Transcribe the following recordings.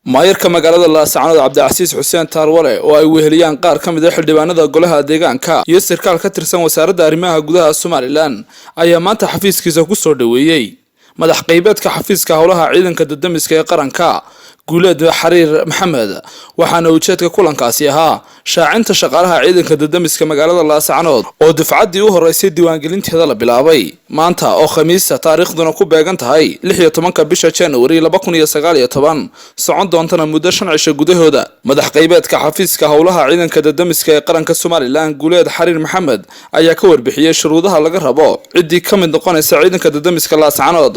maayarka magaalada Laascaanood Cabdicasiis Xuseen Taarwale oo ay weheliyaan qaar ka mid ah xildhibaanada golaha deegaanka iyo sarkaal ka tirsan wasaaradda arrimaha gudaha Soomaaliland ayaa maanta xafiiskiisa ku soo dhaweeyay madax qaybeedka xafiiska howlaha ciidanka dadamiska ee qaranka Guuleed Xariir Maxamed waxaana ujeedka kulankaasi ahaa shaacinta shaqaalaha ciidanka dadamiska magaalada Laascaanood oo dufcadii u horeysay diiwaangelinteeda la bilaabay maanta oo khamiista taariikhduna ku beegan tahay 16 bisha January 2019 socon doontana muddo 5 cisho gudahooda madax qaybeedka xafiiska howlaha ciidanka dadamiska ee qaranka Soomaaliland Guuleed Xariir Maxamed ayaa ka warbixiyay shuruudaha laga rabo cidii ka mid noqonaysa ciidanka dadamiska Laascaanood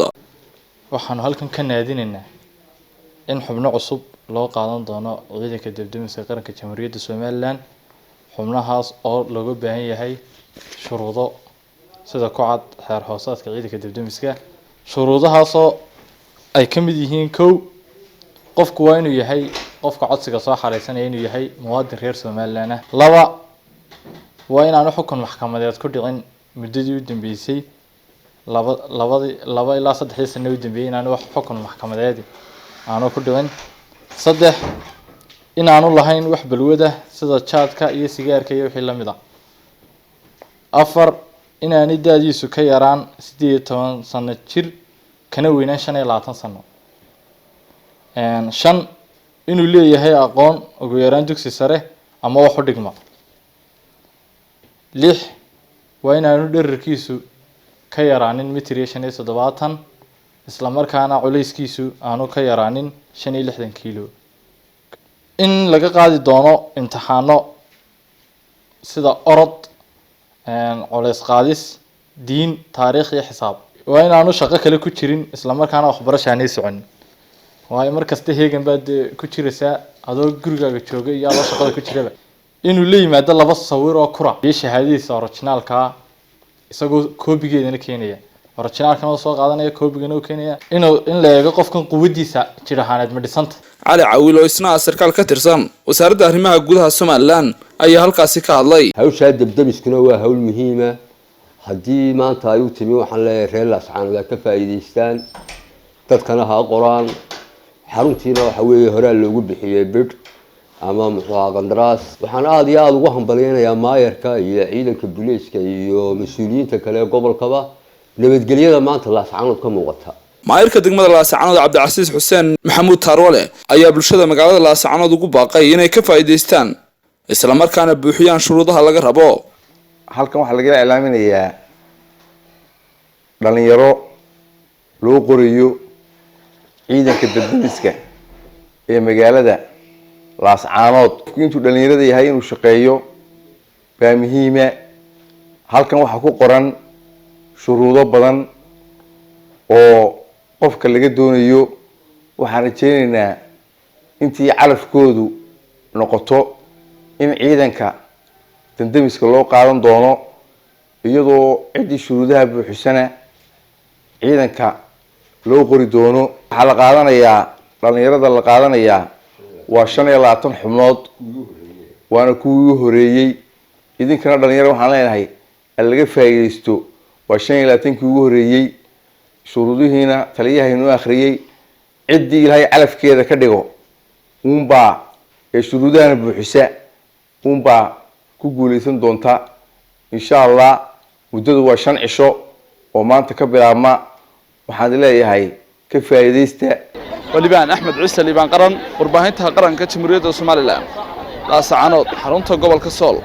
waxaan halkan ka naadinaynaa in xubno cusub loo qaadan doono ciidanka dadamiska qaranka Jamhuuriyadda Soomaaliland xubnahaas oo looga baahan yahay shuruudo sida ku cad xeer hoosaadka ciidanka dadamiska shuruudahaas oo ay ka mid yihiin kow qofku waa inuu yahay qofka codsiga soo xareysanaya inuu yahay muwaadin reer Soomaaliland ah laba waa in aanu xukun maxkamadeed ku dhicin muddadii u dambeysay laba ilaa 3 sano u dambeeyay inaanu wax xukun maxkamadeed aanu ku dhicin saddex inaanu lahayn wax balwada sida jaadka iyo sigaarka iyo wixii la mid ah afar inaanay daadiisu ka yaraan 18 sano jir kana weynaan 25 sano shan inuu leeyahay aqoon ugu yaraan dugsi sare ama wax u dhigma lix waa inaanu dhererkiisu ka yaraanin mitir 75 isla markaana culeyskiisu aanu ka yaraanin 65 kiilo in laga qaadi doono imtixaano sida orod culeys qaadis diin taariikh iyo xisaab waa inaanu shaqo kale ku jirin isla markaana waxbarasho aanay socon waa markasta heegan baad ku jiraysaa adoo gurigaaga jooga iyo adoo shaqada ku jiraba inuu la yimaado laba sawir oo kura iyo shahaadadiisa originalka isagoo koobigeedana keenaya originalkan oo soo qaadanaya koobigana oo keenaya in la eego qofkan quwadiisa jir ahaaneed ma dhisanta cali caawil oo isna sarkaal ka tirsan wasaaradda arrimaha gudaha Soomaaliland ayaa halkaasi ka hadlay hawsha dabdamiskuna waa hawl muhiim ah hadii maanta ay u timi waxaan leeyahay reer Laascaanood ka faa'iideystaan dadkana ha qoraan xaruntiina waxa weeye hore loogu bixiyay bid ama muxuu qandaraas waxaan aad iyo aad ugu hambaleynayaa maayarka iyo ciidanka booliiska iyo mas'uuliyiinta kale ee gobolkaba nabadgelyada maanta Laascaanood ka muuqata maayarka degmada Laascaanood Cabdicasiis Xuseen Maxamuud Taarwale ayaa bulshada magaalada Laascaanood ugu baaqay inay ka faa'iideystaan isla markaana buuxiyaan shuruudaha laga rabo halkan waxa laga ilaaminayaa dhalinyaro loo qoriyo ciidanka dadamiska ee magaalada Laascaanood intuu dhalinyarada yahay inuu shaqeeyo baa muhiim ah halkan waxa ku qoran shuruudo badan oo qofka laga doonayo waxaan rajeynaynaa intii calafkoodu noqoto in ciidanka dadamiska loo qaadan doono iyadoo cidii shuruudaha buuxisana ciidanka loo qori doono waxa la qaadanayaa dhalinyarada la qaadanayaa waa 25 xubnood waana kuwii horeeyay idinkana dhalinyaro waxaan leenahay laga faa'iideysto waa 25 ugu horeeyay shuruudihiina taliyaha inuu akhriyay cidii ilaahay calafkeeda ka dhigo uunba ee shuruudaha buuxisa uunba ku guuleysan doonta insha Allah muddadu waa 5 cisho oo maanta ka bilaabma waxaan leeyahay ka faa'iideysta walibaan Axmed Ciise Liibaan qaran warbaahinta qaranka Jamhuuriyadda Soomaaliland Laascaanood xarunta gobolka Sool